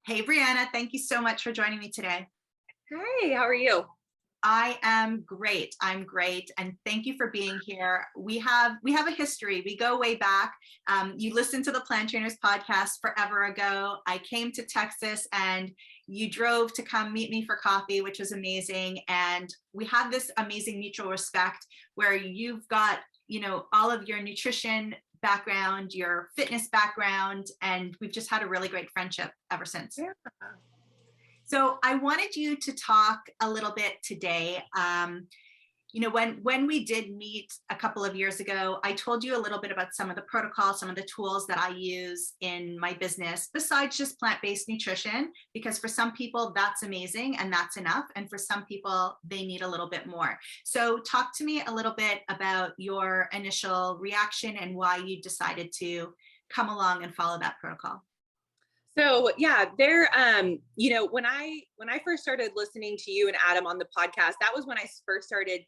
Hey, Brianna, thank you so much for joining me today. Hey, how are you? I am great. I'm great. And thank you for being here. We have a history. We go way back. You listened to the Plant Trainers podcast forever ago. I came to Texas and you drove to come meet me for coffee, which was amazing. And we have this amazing mutual respect where you've got, all of your nutrition background, your fitness background, and we've just had a really great friendship ever since. Yeah. So I wanted you to talk a little bit today. When we did meet a couple of years ago, I told you a little bit about some of the protocols, some of the tools that I use in my business, besides just plant-based nutrition, because for some people that's amazing and that's enough. And for some people, they need a little bit more. So talk to me a little bit about your initial reaction and why you decided to come along and follow that protocol. So yeah, when I first started listening to you and Adam on the podcast, that was when I first started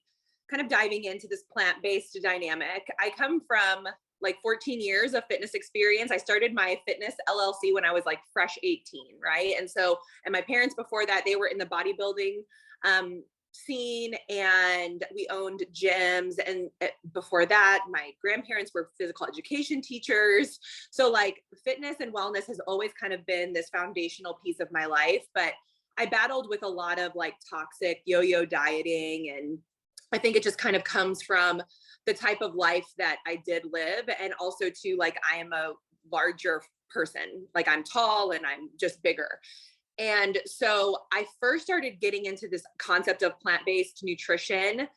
kind of diving into this plant-based dynamic. I come from like 14 years of fitness experience. I started my fitness LLC when I was like fresh 18, right? And my parents before that, they were in the bodybuilding scene, and we owned gyms. And before that, my grandparents were physical education teachers. So like fitness and wellness has always kind of been this foundational piece of my life. But I battled with a lot of like toxic yo-yo dieting. And I think it just kind of comes from the type of life that I did live. And also too, like I am a larger person, like I'm tall and I'm just bigger. And so I first started getting into this concept of plant-based nutrition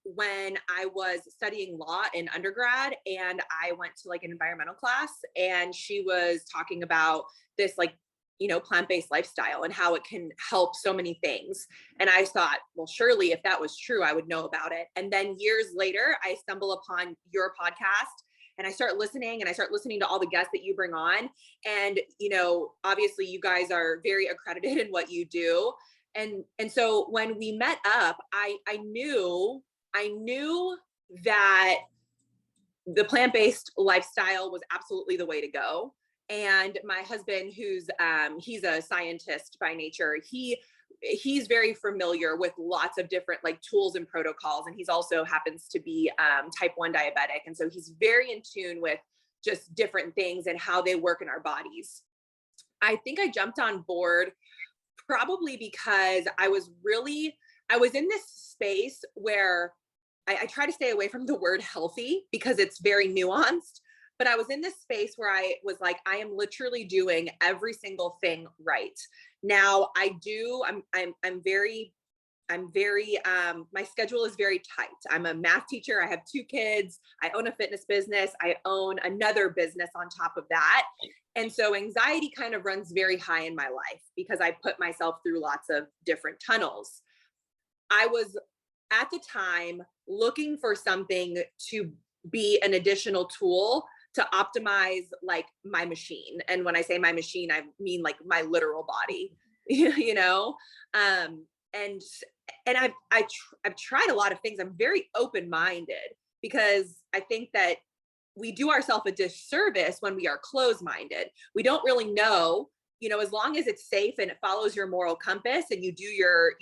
when I was studying law in undergrad, and I went to like an environmental class, and she was talking about this like, plant-based lifestyle and how it can help so many things. And I thought, well, surely if that was true, I would know about it. And then years later, I stumble upon your podcast, and I start listening to all the guests that you bring on. And, obviously you guys are very accredited in what you do. And so when we met up, I knew that the plant-based lifestyle was absolutely the way to go. And my husband, he's a scientist by nature, he's very familiar with lots of different like tools and protocols. And he's also happens to be type 1 diabetic. And so he's very in tune with just different things and how they work in our bodies. I think I jumped on board probably because I was in this space where I try to stay away from the word healthy because it's very nuanced. But I was in this space where I was like, I am literally doing every single thing right. Now my schedule is very tight. I'm a math teacher. I have 2 kids. I own a fitness business. I own another business on top of that. And so anxiety kind of runs very high in my life because I put myself through lots of different tunnels. I was at the time looking for something to be an additional tool to optimize like my machine. And when I say my machine, I mean like my literal body, and I've tried a lot of things. I'm very open-minded because I think that we do ourselves a disservice when we are closed-minded. We don't really know, as long as it's safe and it follows your moral compass and you do your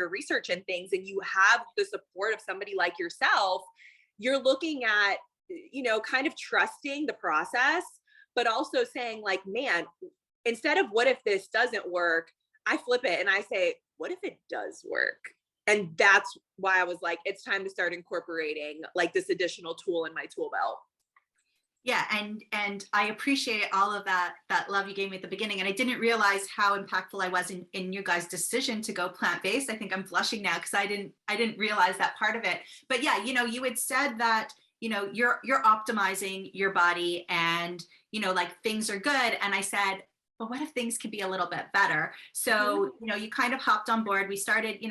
research and things, and you have the support of somebody like yourself, you're looking at, kind of trusting the process, but also saying like, man, instead of what if this doesn't work, I flip it and I say, what if it does work? And that's why I was like, it's time to start incorporating like this additional tool in my tool belt. Yeah, and I appreciate all of that love you gave me at the beginning. And I didn't realize how impactful I was in your guys' decision to go plant-based. I think I'm blushing now because I didn't realize that part of it. But yeah, you had said that, you're optimizing your body and, like things are good. And I said, but what if things could be a little bit better? So, you kind of hopped on board. We started,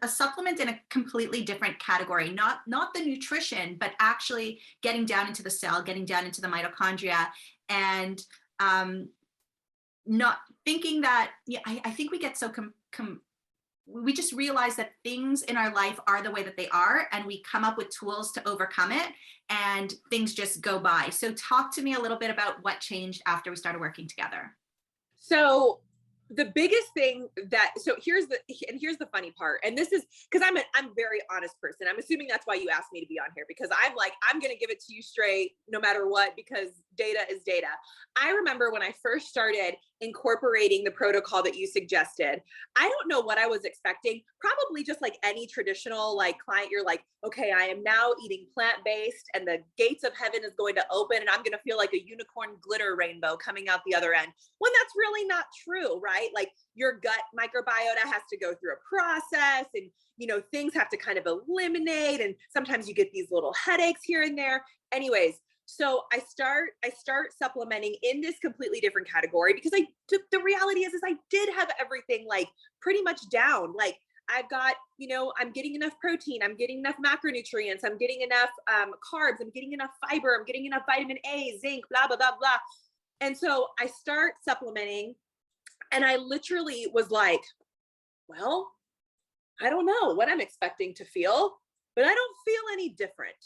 a supplement in a completely different category, not the nutrition, but actually getting down into the cell, getting down into the mitochondria, and not thinking that, I think we get so we just realize that things in our life are the way that they are, and we come up with tools to overcome it, and things just go by. So talk to me a little bit about what changed after we started working together. So The biggest thing that, so here's the funny part. And this is because I'm a very honest person. I'm assuming that's why you asked me to be on here, because I'm going to give it to you straight no matter what, because data is data. I remember when I first started incorporating the protocol that you suggested, I don't know what I was expecting. Probably just like any traditional like client, you're like, okay, I am now eating plant-based and the gates of heaven is going to open and I'm going to feel like a unicorn glitter rainbow coming out the other end, when that's really not true, right? Like your gut microbiota has to go through a process, and things have to kind of eliminate, and sometimes you get these little headaches here and there. Anyways, so I start supplementing in this completely different category, because the reality is I did have everything like pretty much down. Like I've got, I'm getting enough protein, I'm getting enough macronutrients, I'm getting enough carbs, I'm getting enough fiber, I'm getting enough vitamin A, zinc, blah, blah, blah, blah. And so I start supplementing, and I literally was like, well, I don't know what I'm expecting to feel, but I don't feel any different.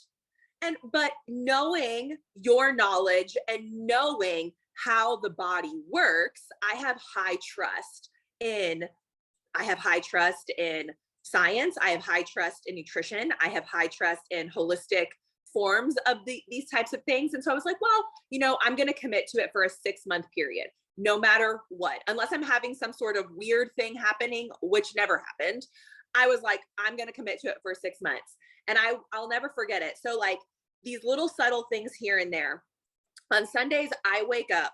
But knowing your knowledge and knowing how the body works, I have high trust in science. I have high trust in nutrition. I have high trust in holistic forms of these types of things. And so I was like, well, I'm going to commit to it for a 6-month period, no matter what, unless I'm having some sort of weird thing happening, which never happened. I was like, I'm going to commit to it for 6 months. And I'll never forget it. So like these little subtle things here and there. On Sundays, I wake up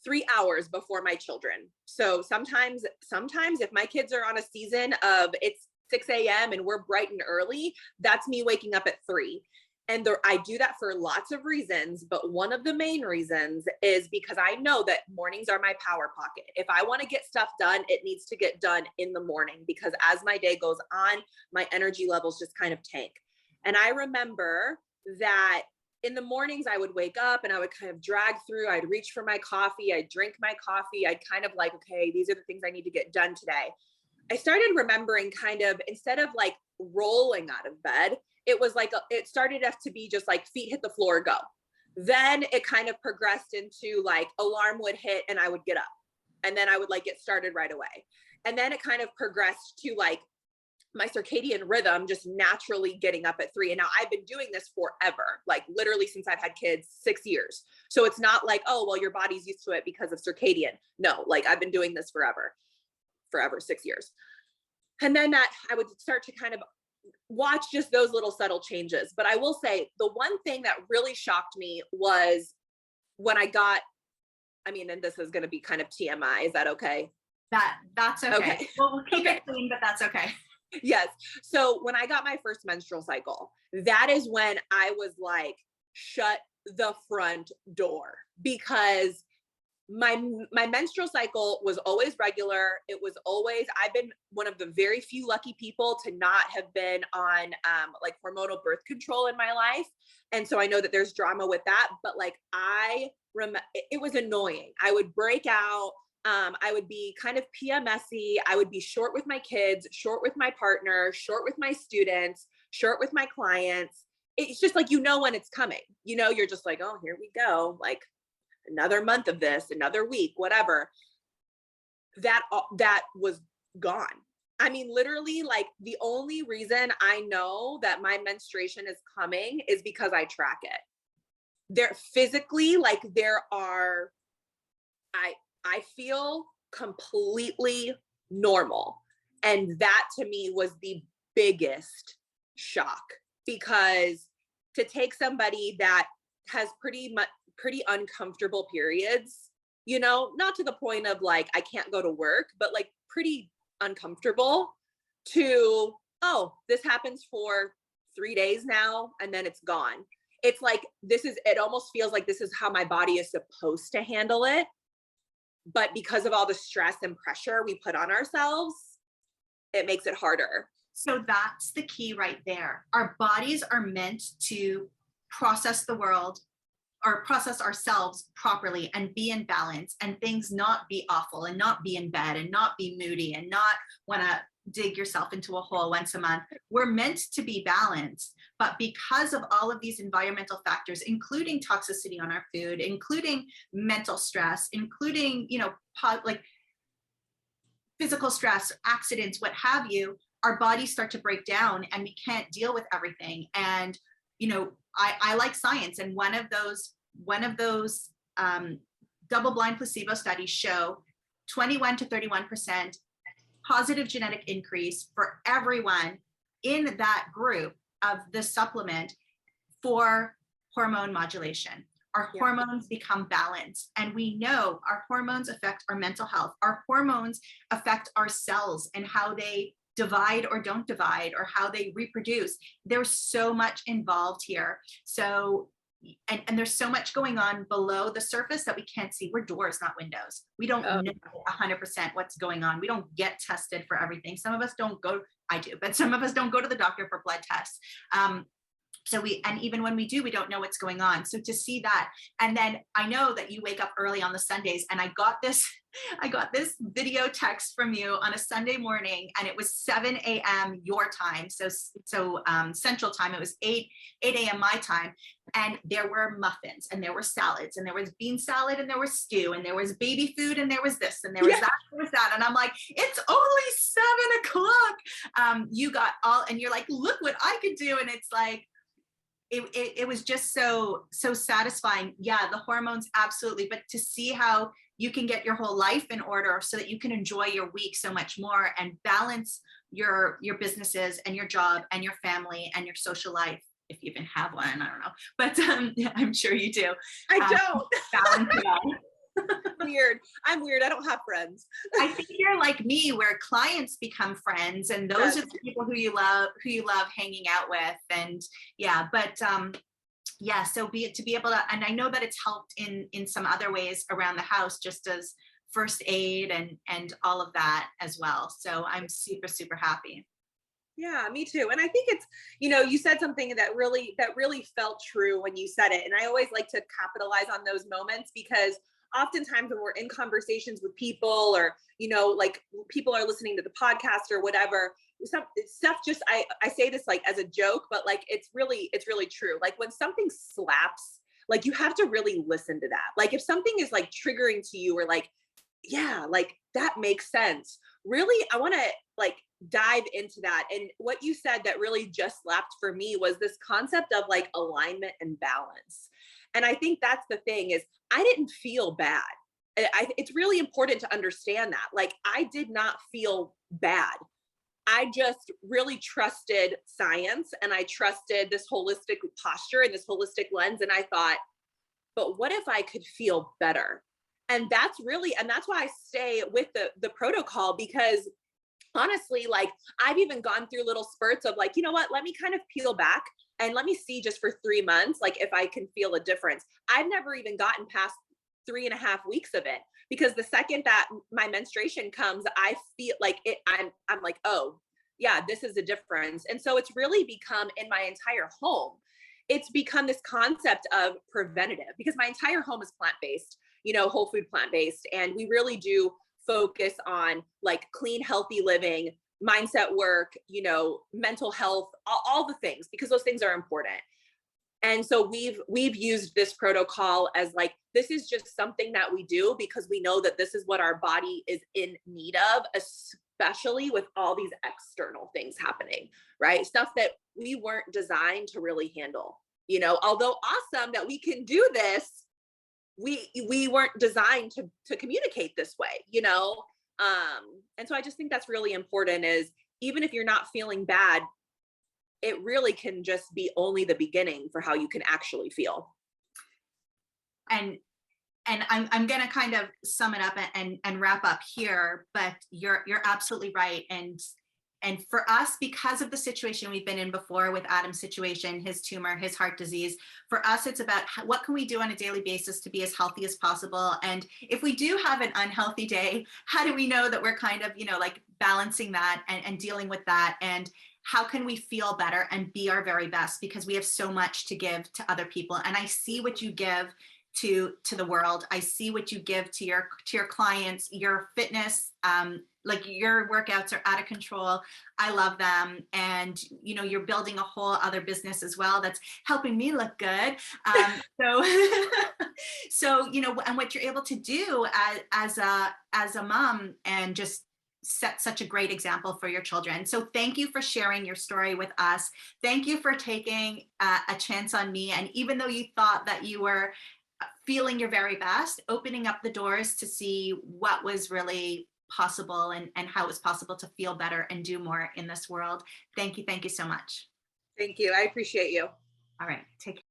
3 hours before my children. So sometimes if my kids are on a season of it's 6 a.m. and we're bright and early, that's me waking up at 3. And I do that for lots of reasons, but one of the main reasons is because I know that mornings are my power pocket. If I want to get stuff done, it needs to get done in the morning, because as my day goes on, my energy levels just kind of tank. And I remember that in the mornings I would wake up and I would kind of drag through, I'd reach for my coffee, I'd drink my coffee, I'd kind of like, okay, these are the things I need to get done today. I started remembering kind of, instead of like rolling out of bed, it was like, it started to be just like feet hit the floor, go. Then it kind of progressed into like alarm would hit and I would get up, and then I would like get started right away. And then it kind of progressed to like my circadian rhythm just naturally getting up at 3. And now I've been doing this forever, like literally since I've had kids, 6 years. So it's not like, oh, well, your body's used to it because of circadian. No, like I've been doing this forever, 6 years. And then that I would start to kind of watch just those little subtle changes. But I will say the one thing that really shocked me was when I got, and this is going to be kind of TMI. Is that okay? That's okay. Okay. Well, we'll keep it clean, but that's okay. Yes. So when I got my first menstrual cycle, that is when I was like, shut the front door, because my menstrual cycle was always regular. It was always, I've been one of the very few lucky people to not have been on like hormonal birth control in my life. And so I know that there's drama with that, but like it was annoying. I would break out. I would be kind of PMSy. I would be short with my kids, short with my partner, short with my students, short with my clients. It's just like, when it's coming, you're just like, oh, here we go. Like another month of this, another week, whatever. That was gone. Literally like the only reason I know that my menstruation is coming is because I track it. There physically, like I feel completely normal. And that to me was the biggest shock, because to take somebody that has pretty uncomfortable periods, not to the point of like, I can't go to work, but like pretty uncomfortable, to, oh, this happens for 3 days now and then it's gone. It's like, it almost feels like this is how my body is supposed to handle it. But because of all the stress and pressure we put on ourselves, it makes it harder. So that's the key right there. Our bodies are meant to process the world or process ourselves properly and be in balance, and things not be awful and not be in bed and not be moody and not want to dig yourself into a hole once a month. We're meant to be balanced, but because of all of these environmental factors, including toxicity on our food, including mental stress, including, like physical stress, accidents, what have you, our bodies start to break down and we can't deal with everything. And, you know, I like science. And one of those double-blind placebo studies show 21 to 31% positive genetic increase for everyone in that group of the supplement for hormone modulation. Our hormones become balanced, and we know our hormones affect our mental health. Our hormones affect our cells and how they divide or don't divide, or how they reproduce. There's so much involved here. So, and there's so much going on below the surface that we can't see. We're doors, not windows. We don't know 100% what's going on. We don't get tested for everything. Some of us don't go, I do, but some of us don't go to the doctor for blood tests. And even when we do, we don't know what's going on. So to see that, and then I know that you wake up early on the Sundays, and I got this video text from you on a Sunday morning, and it was 7 a.m. your time. So Central time, it was 8 a.m. my time. And there were muffins, and there were salads, and there was bean salad, and there was stew, and there was baby food, and there was this, and there was that, there was that. And I'm like, it's only 7 o'clock. You got all, and you're like, look what I could do. And it's like, it was just so satisfying. Yeah, the hormones, absolutely. But to see how you can get your whole life in order so that you can enjoy your week so much more and balance your businesses and your job and your family and your social life, if you even have one, I don't know. But yeah, I'm sure you do. I don't. Balance it out. Weird. I'm weird. I don't have friends. I think you're like me, where clients become friends, and those are the people who you love hanging out with. And yeah, but yeah, so to be able to, and I know that it's helped in some other ways around the house, just as first aid and all of that as well. So I'm super, super happy. Yeah, me too. And I think it's, you said something that really felt true when you said it. And I always like to capitalize on those moments, because oftentimes when we're in conversations with people, or, like people are listening to the podcast or whatever, some stuff just, I say this like as a joke, but like, it's really true. Like when something slaps, like you have to really listen to that. Like if something is like triggering to you, or like, yeah, like that makes sense. Really, I want to like dive into that. And what you said that really just slapped for me was this concept of like alignment and balance. And I think that's the thing, is I didn't feel bad. It's really important to understand that. Like I did not feel bad. I just really trusted science, and I trusted this holistic posture and this holistic lens. And I thought, but what if I could feel better? And that's why I stay with the protocol, because honestly, like I've even gone through little spurts of like, you know what, let me kind of peel back and let me see just for 3 months, like if I can feel a difference. I've never even gotten past 3.5 weeks of it, because the second that my menstruation comes, I feel like it, I'm like, oh yeah, this is a difference. And so it's really become, in my entire home, it's become this concept of preventative, because my entire home is plant-based, whole food plant-based. And we really do focus on like clean, healthy living, mindset work, mental health, all the things, because those things are important. And so we've used this protocol as like, this is just something that we do because we know that this is what our body is in need of, especially with all these external things happening, right? Stuff that we weren't designed to really handle. Although awesome that we can do this, we weren't designed to communicate this way, and so I just think that's really important, is even if you're not feeling bad, it really can just be only the beginning for how you can actually feel. And I'm going to kind of sum it up and wrap up here, but you're absolutely right. And for us, because of the situation we've been in before with Adam's situation, his tumor, his heart disease, for us, it's about what can we do on a daily basis to be as healthy as possible. And if we do have an unhealthy day, how do we know that we're kind of, like balancing that and dealing with that? And how can we feel better and be our very best? Because we have so much to give to other people. And I see what you give to the world. I see what you give to your clients, your fitness, like your workouts are out of control. I love them. And, you're building a whole other business as well that's helping me look good. So, and what you're able to do as a mom, and just set such a great example for your children. So thank you for sharing your story with us. Thank you for taking a chance on me. And even though you thought that you were feeling your very best, opening up the doors to see what was really possible and how it was possible to feel better and do more in this world. Thank you. Thank you so much. Thank you. I appreciate you. All right. Take care.